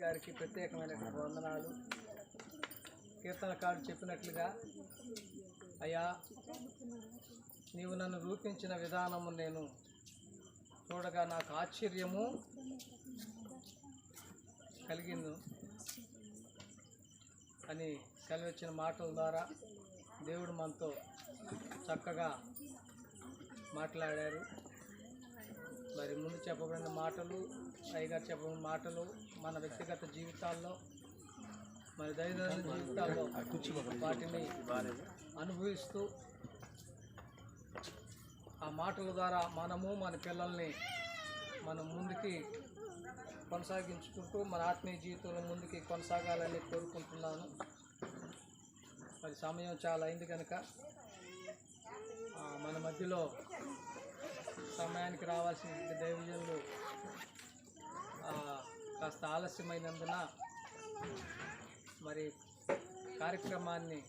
గారికి ప్రత్యేకమైనటువంటి వందనాలు. కీర్తనకారుడు చెప్పినట్లుగా, అయ్యా నీవు నన్ను రూపించిన విధానము నేను చూడగా నాకు ఆశ్చర్యము కలిగింది అని కలివచ్చిన మాటల ద్వారా దేవుడు మనతో చక్కగా మాట్లాడారు. మరి ముందు చెప్పబడిన మాటలు, అయ్యగారు చెప్పబడిన మాటలు మన వ్యక్తిగత జీవితాల్లో, మరి దైనందిన జీవితాల్లో వాటిని అనుభవిస్తూ ఆ మాటల ద్వారా మనము మన పిల్లల్ని మనం ముందుకి కొనసాగించుకుంటూ మన ఆత్మీయ జీవితంలో ముందుకి కొనసాగాలని కోరుకుంటున్నాను. మరి సమయం చాలా అయింది కనుక మన మధ్యలో సమయానికి రావాల్సిన దైవజనులు కాస్త ఆలస్యమైనందున మరి కార్యక్రమాన్ని,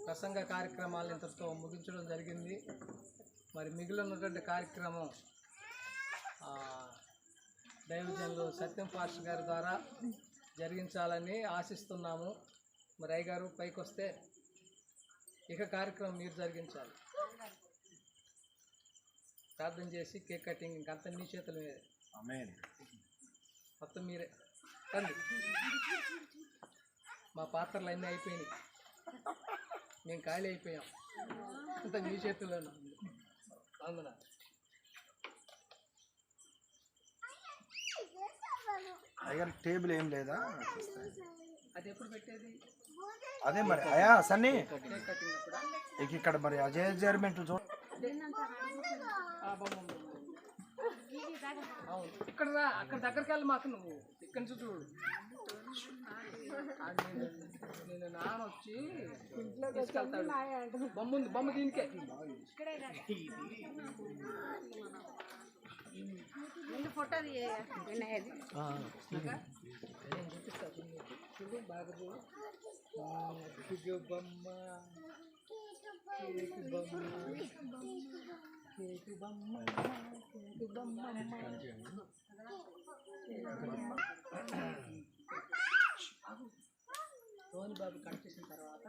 ప్రసంగ కార్యక్రమాలను ఇంతటితో ముగించడం జరిగింది. మరి మిగిలినటువంటి కార్యక్రమం దైవజనులు సత్యం పాస్టర్ గారి ద్వారా జరిగించాలని ఆశిస్తున్నాము. మరి అయ్యగారు పైకి వస్తే ఇక కార్యక్రమం మీరు జరిగించాలి. ప్రార్థన చేసి కేక్ కటింగ్ ఇంకంతా మీ చేతుల మీదే, మొత్తం మీరే రండి. మా పాత్రలు అన్నీ అయిపోయినాయి, మేము ఖాళీ అయిపోయాం, అంత మీ చేతుల్లోనే ఉంది. అందున అయ్యారు టేబుల్ ఏం లేదా? అది ఎప్పుడు పెట్టేది? అదే మరి అయ్యా సన్నీ ఇక్కడ మరి అడ్జస్ట్మెంట్ చూడ అవును, ఇక్కడ రా, అక్కడ దగ్గరికి వెళ్ళి మాకు నువ్వు ఇక్కడి నుంచి చూడు. నేను నాన్న వచ్చి తీసుకెళ్తాడు. బొమ్మ ఉంది, బొమ్మ దీనికే. ఫోటో చూడు బాగా చూడు. బొమ్మ సోని బాబు కట్ చేసిన తర్వాత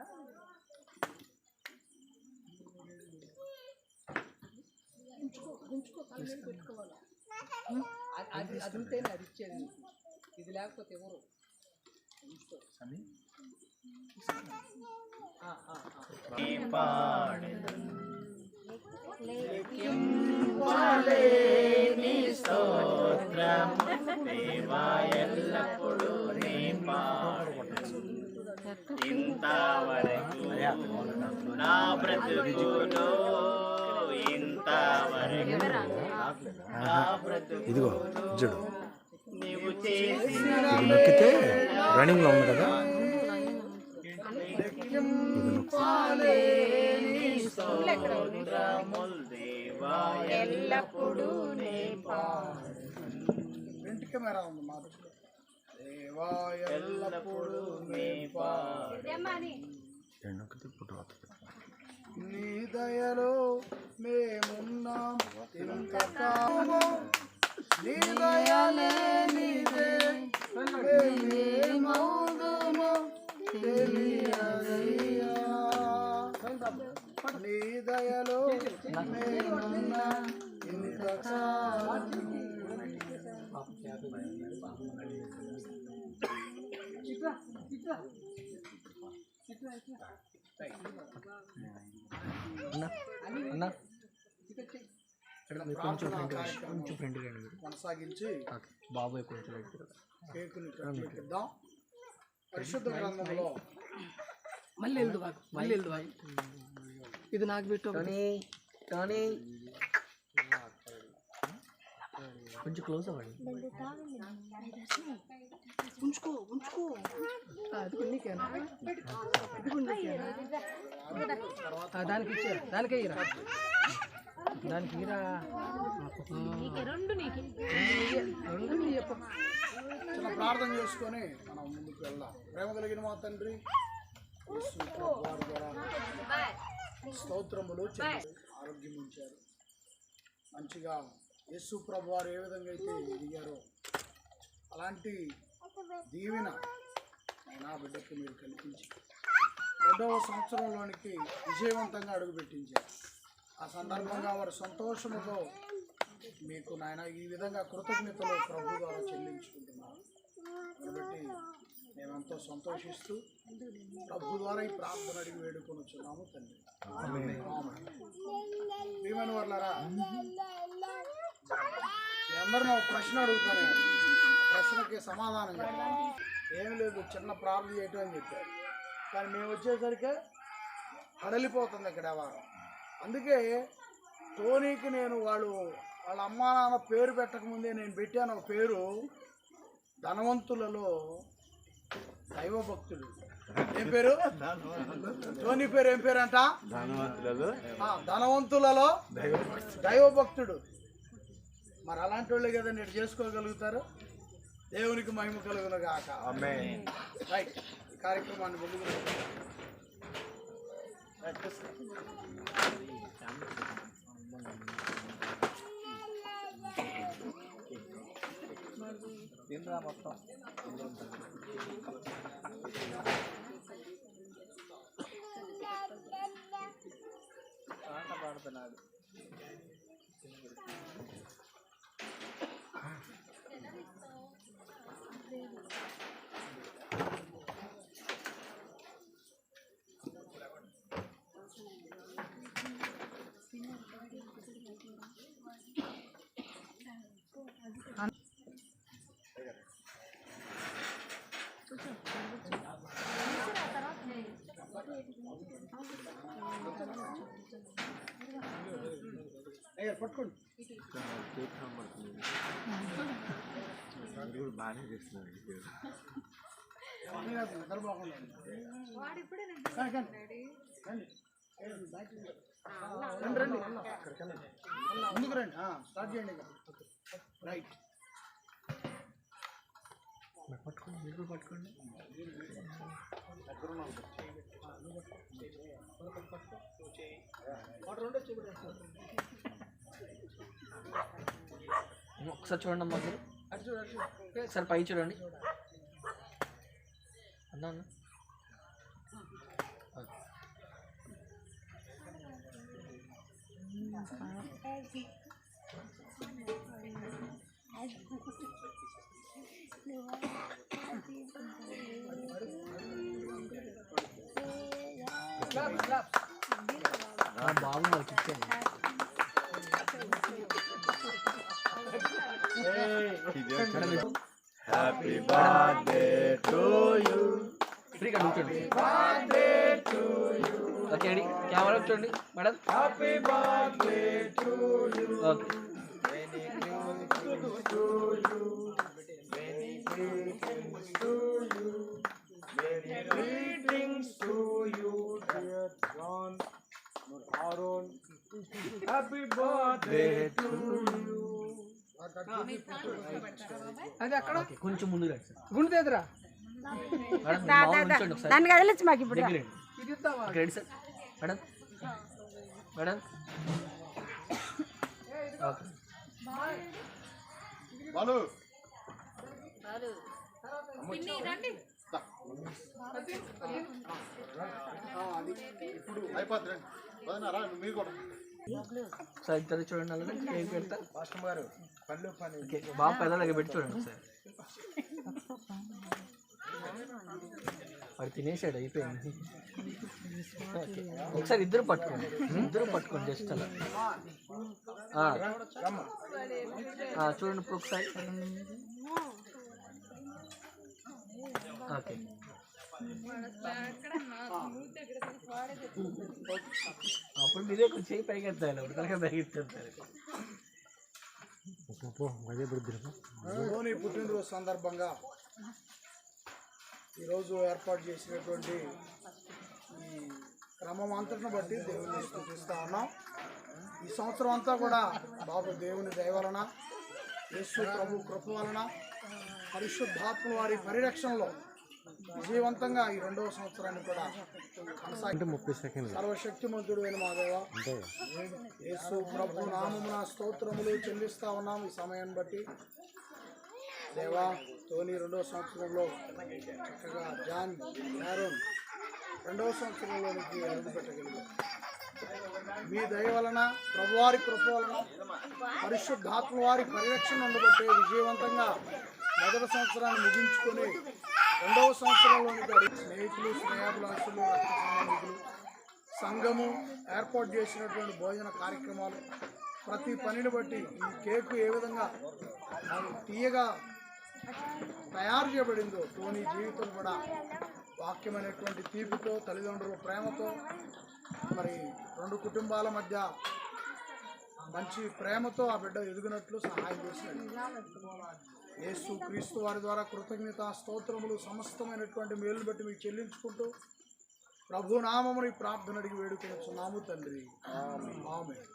ఉంచుకో తల మీద పెట్టుకోవాలి. అది ఉంటేనే అది ఇచ్చేది, ఇది లేకపోతే ఎవరు ఉంచుకో. ఇంతవరకు నా బ్రతుకులో, ఇంతవరకు నా ఇదిగో చూడు, నీవు చేసిన ఇది నొక్కితే రన్నింగ్ లో ఉంది కదా, ఎల్లప్పుడూ ఫ్రంట్ కెమెరా ఉంది మా దేవా ఎల్లప్పుడూ నీ దయలో మేమున్నాం ఇంతకాలము, నీ దయలే నీదే మేమేమవుదుమో తెలియదయ్యా, నీ దయలో మేమున్నాం ఇంతకాలము. కొనసాగించి బాబాయ్ కొంచెం కేకుని కట్టిద్దాం. పరిశుద్ధ గ్రంథంలో మళ్ళీ వెళ్దు ఇది నాకు పెట్టు. కొంచెం క్లోజ్ అవ్వండి, ఉంచుకో. అది నీకేనా? దానికి ఇచ్చారు, దానికే ఇరా, దానికి ఇరా. రెండు చెప్ప. చిన్న ప్రార్థన చేసుకొని మనం ముందుకు వెళ్దాం. ప్రేమ కలిగిన మా తండ్రి, స్తోత్రములు, ఆరోగ్యం ఉంచారు. మంచిగా యేసు ప్రభు వారు ఏ విధంగా అయితే ఎదిగారో అలాంటి దీవెన నా బిడ్డకు మీరు కల్పించి 2వ సంవత్సరంలోనికి విజయవంతంగా అడుగుపెట్టించారు. ఆ సందర్భంగా వారు సంతోషముతో మీకు నాయన ఈ విధంగా కృతజ్ఞతలు ప్రభు ద్వారా చెల్లించుకుంటున్నాం. కాబట్టి మేమెంతో సంతోషిస్తూ ప్రభు ద్వారా ఈ ప్రార్థన అడిగి వేడుకొనుచున్నాము తండ్రి. ప్రియమైన వాళ్ళారా, మీ అందరిని ఒక ప్రశ్న అడుగుతాను. ప్రశ్నకి సమాధానం చెప్పాలి. ఏం లేదు, చిన్న ప్రార్థన చేయటం అని చెప్పారు. కానీ మేము వచ్చేసరికి హడలిపోతుంది ఇక్కడ వారం. అందుకే టోనీకి నేను వాళ్ళ అమ్మా నాన్న పేరు పెట్టకముందే నేను పెట్టాను ఒక పేరు, ధనవంతులలో దైవభక్తుడు. ఏం పేరు? టోనీ పేరు ఏం పేరు అంట? ధనవంతులలో దైవభక్తుడు. మరి అలాంటి వాళ్ళే కదా నేను చేసుకోగలుగుతారు. దేవునికి మహిమ కలుగును గాక. రైట్, ఈ కార్యక్రమాన్ని ముందుకు మొత్తం పాడుతున్నాడు. పట్టుకోండి. బాగానే చేస్తున్నారు. రండి ముందుకు రండి, స్టార్ట్ చేయండి. రైట్, పట్టుకోండి, మీరు పట్టుకోండి. ఒకసారి చూడండి అమ్మా, సార్ పై చూడండి అన్నా. బాబు నాకు ఇచ్చాను. Happy birthday to you. ఫ్రీగా కూర్చోండి. ఓకే, కెమెరా చూడండి madam. Happy birthday to you. Okay, Greetings to you, dear John Aaron. Happy birthday to you. అది అక్కడ కొంచెం ముందు గుండె ఎదురా దాన్ని కదలచ్చు మాకు ఇప్పుడు. ఇది సార్ మేడం. మేడం బాలు ఇప్పుడు అయిపోతుంది. మీరు కూడా సార్ ఇద్దరు చూడండి. అలాగే ఏం పెడతా మాస్టర్ గారు పళ్ళు పని బాగా పెద్దలాగా పెట్టి చూడండి సార్. వాడు తినేసాడు, అయిపోయింది. ఓకే, ఒకసారి ఇద్దరు పట్టుకోండి, జస్ట్ అలా చూడండి ఇప్పుడు ఒకసారి. ఓకే, అప్పుడు మీరే కొంచెం చేయి పైకి ఎత్తాలి, అప్పుడు కనుక పైకి ఎత్తారు. ధోని పుట్టినరోజు సందర్భంగా ఈరోజు ఏర్పాటు చేసినటువంటి ఈ క్రమం అంతటిని బట్టి దేవుని స్తుతిస్తూ ఉన్నాం. ఈ సంవత్సరం అంతా కూడా బాబు దేవుని దయ వలన, యేసు ప్రభు కృప వలన, పరిశుద్ధాత్మ వారి పరిరక్షణలో విజయవంతంగా ఈ 2వ సంవత్సరాన్ని కూడా సర్వశక్తిమంతుడు అయిన మా దేవ యేసు ప్రభు నామమున స్తోత్రములు చెల్లిస్తా ఉన్నాం. ఈ సమయాన్ని బట్టి దేవా టోనీ 2వ సంవత్సరంలో చక్కగా జాన్ యారోన్ 2వ సంవత్సరంలోనికి అడుగు పెట్టగలిగారు. మీ దయ వలన, ప్రభువారి కృప వలన, పరిశుద్ధాత్మ వారి పరిరక్షణ ఉండబట్టే విజయవంతంగా మొదటి సంవత్సరాన్ని ముగించుకొని 2వ సంవత్సరంలోనికి అడిగి స్నేహితులు, స్నేహాభిలాషులు, రక్త సంబంధికులు, సంఘము ఏర్పాటు చేసినటువంటి భోజన కార్యక్రమాలు, ప్రతి పనిని బట్టి ఈ కేకు ఏ విధంగా తీయగా తయారు చేయబడిందో టోనీ జీవితం కూడా వాక్యమైనటువంటి తీపితో, తల్లిదండ్రుల ప్రేమతో, మరి 2 కుటుంబాల మధ్య మంచి ప్రేమతో ఆ బిడ్డ ఎదుగునట్లు సహాయం చేసినట్టు యేసు క్రీస్తు వారి ద్వారా కృతజ్ఞత స్తోత్రములు సమస్తమైనటువంటి మేలును బట్టి మీకు చెల్లించుకుంటూ ప్రభు నామమును ఈ ప్రార్థన అడిగి వేడుకొనుచున్నాము తండ్రి. ఆమేన్.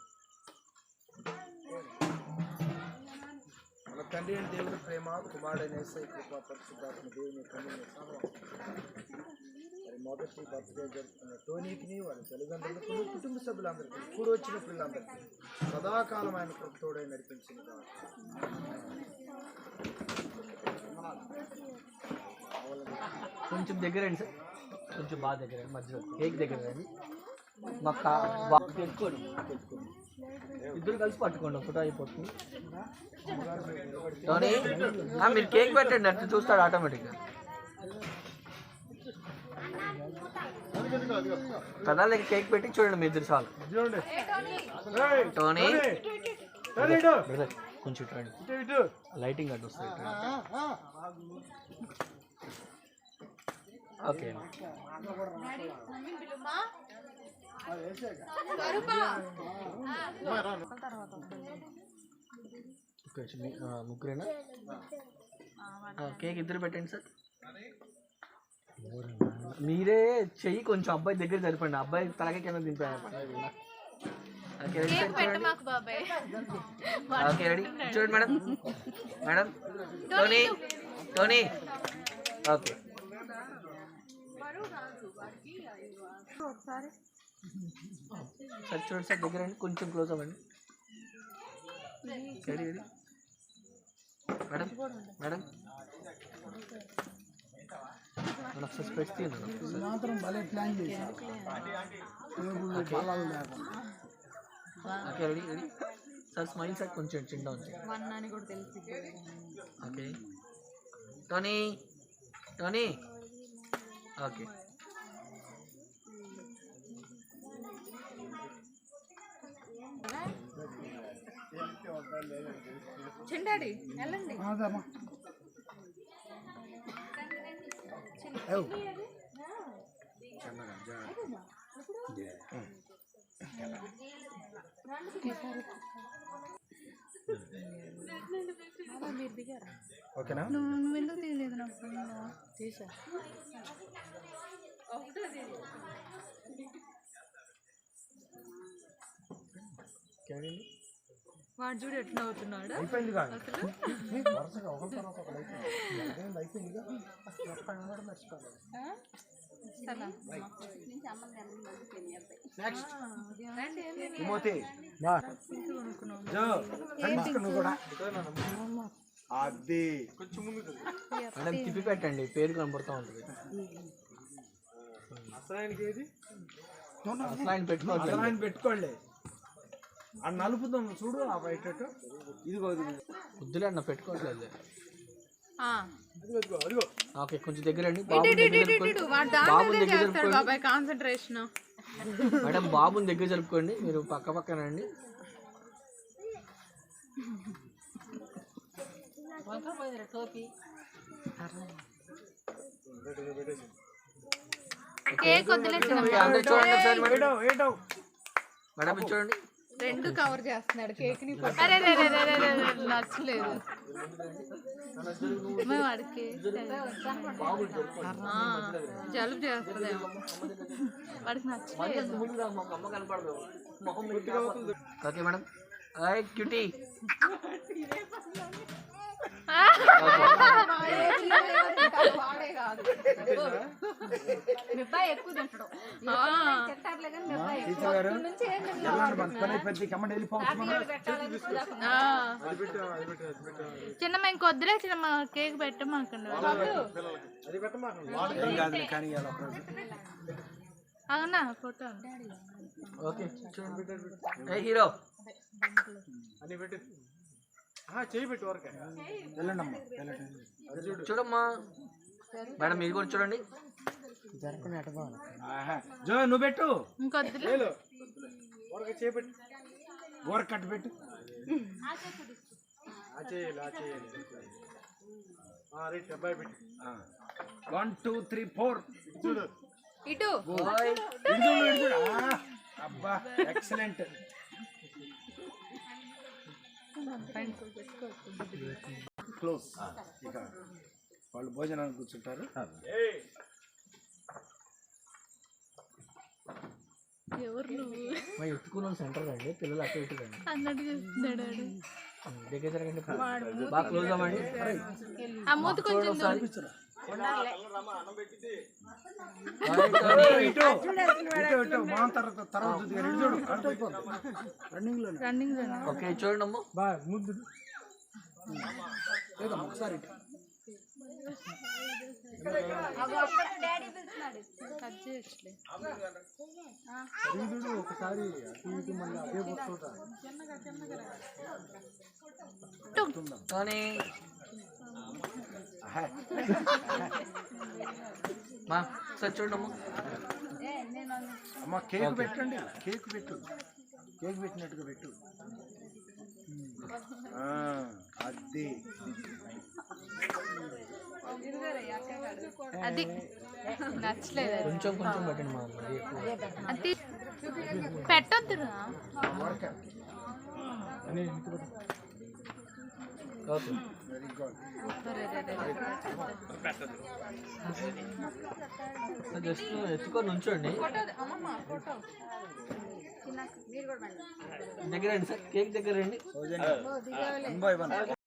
మన తండ్రి అయిన దేవుని ప్రేమ, కుమారుడైన యేసయ్య కృప, పరిశుద్ధాత్మ దేవుని మరి మొదటి బర్త్డే జరుపుకున్న టోనీకి, వారి తల్లిదండ్రులకు, కుటుంబ సభ్యులందరికీ, కూడి వచ్చిన పిల్లలందరికీ సదాకాలం ఆయన కృపతోడై నడిపించింది. కొంచెం దగ్గర రండి సార్, కొంచెం బాగా దగ్గర రండి, మధ్యలో కేక్ దగ్గర రండి. మాకు పెట్టుకోండి, ఇద్దరు కలిసి పట్టుకోండి, ఫోటో అయిపోతుంది. మీరు కేక్ పెట్టండి, అట్లా చూస్తాడు ఆటోమేటిక్గా. కదాలకి కేక్ పెట్టి చూడండి మీ ఇద్దరు చాలు. టోనీ కొంచెం చూడండి, లైటింగ్ అడ్డు వస్తుంది. ఓకే ముగ్గురేనా? కేక్ ఇద్దరు పెట్టండి సార్. మీరే చెయ్యి కొంచెం అబ్బాయి దగ్గర జరిపండి, అబ్బాయి తలకి కింద దింపాను. ఓకే రెడీ, చూడండి madam. Madam Tony, Tony okay. Sir చూడండి సార్, దగ్గర రండి, కొంచెం క్లోజ్ అవ్వండి. Ready ready madam. మేడం ఒకసారి స్పెట్స్ తీయండి. మాత్రం భలే ప్లాన్ చేశారు. Okay ready ready sir. Smile sir కొంచెం చిన్న ఉంది. Okay Tony, Tony okay. చెండాడి వెళ్ళండి. ఓకేనా? నువ్వు ఎందుకు తీయలేదు? నాకు తీసా. వాడు చూడు ఎట్లా అవుతున్నాడు. అయిపోయింది కాదు అసలు వరుసగా ఒకరి తర్వాత ఒకరు అయిపోయింది. మేడం తిప్పి పెట్టండి, పేరు కనబడుతూ ఉంటుంది. అసలు ఆయనకి ఏది అసలు ఆయన పెట్టుకోవాలి, ఆయన పెట్టుకోండి. ఆ నలుపుదాం చూడు, ఆ బయట ఇదిగో వద్దులే అన్న, పెట్టుకోవట్లేదు. అదిగో ఓకే కొంచెం దగ్గర రండి. బాబుని దగ్గర జరుపుకోండి. కాన్సన్ట్రేషన్ మేడం బాబుని దగ్గర జరుపుకోండి, మీరు పక్క పక్కన రండి. కేక్ వదిలేసిన అందరు చూడండి ఒకసారి మేడం, ఇది చూడండి. 2 కవర్ చేస్తున్నాడు కేక్ ని. నచ్చలేదు వాడికి, జలుబు చేస్తుందేమో వాడికి నచ్చలేదు. Okay madam. Hi cutie. Teacher గారు వెళ్ళండి, మన పని అయిపోయింది, కమ్మండి వెళ్ళిపోవచ్చు మనం. చిన్నమ్మ ఇంకొద్దులే చిన్నమ్మ కేక్ పెట్టమాకండి ఏం కాదులే కానీ ఇవాళ ఒకరోజు. అవునా ఫోటో ఓకే ఏ హీరో చేయి పెట్టి వరకే వెళ్ళండి అమ్మా, వెళ్ళండి. చూడమ్మా మేడం మీరు కూడా చూడండి. ఆహా. జో నువ్వు పెట్టు, ఇంకొద్దులే వరకే చేయి పెట్టి ఊర కట్టు పెట్టు. చేయాలి రైట్ అబ్బాయి పెట్టి 1 2 3 4 చూడు ఇటు ఇడుచుడు. అబ్బా ఎక్సలెంట్. క్లోజ్. ఇక వాళ్ళు భోజనానికి కూర్చుంటారు. ఎవరు నువ్వు మా ఎత్తుకున్న సెంటర్ అండి, పిల్లలు అటు ఇటు రండి, అన్నట్టు చేస్తున్నాడు దగ్గర జరగండి, బాగా క్లోజ్ అవ్వండి. ఆ మూతి కొంచెం ఇటు ఇటు మా తర్వాత చూద్ది కానీ చూడు రన్నింగ్ లో రన్నింగ్ ఓకే చూడండి అమ్మ. బాగా ముద్దు లేదమ్మా ఒకసారి ఇటు. కట్ చేయట్లే చూడు ఒకసారి అటు ఇటు మళ్ళీ అదే వస్తుంటా. కానీ మా సార్ చూడండి అమ్మ. అమ్మ కేక్ పెట్టండి, కేక్ పెట్టు, కేక్ పెట్టినట్టుగా పెట్టు. అది అది నచ్చలేదు కొంచెం కొంచెం పెట్టండి మా మరి ఎక్కువ. అది పెట్టొద్దురా ఓకే వెరీ గుడ్. జస్ట్ ఎత్తుకొని ఉంచండి. దగ్గర రండి సార్, కేక్ దగ్గర రండి. 1 by 1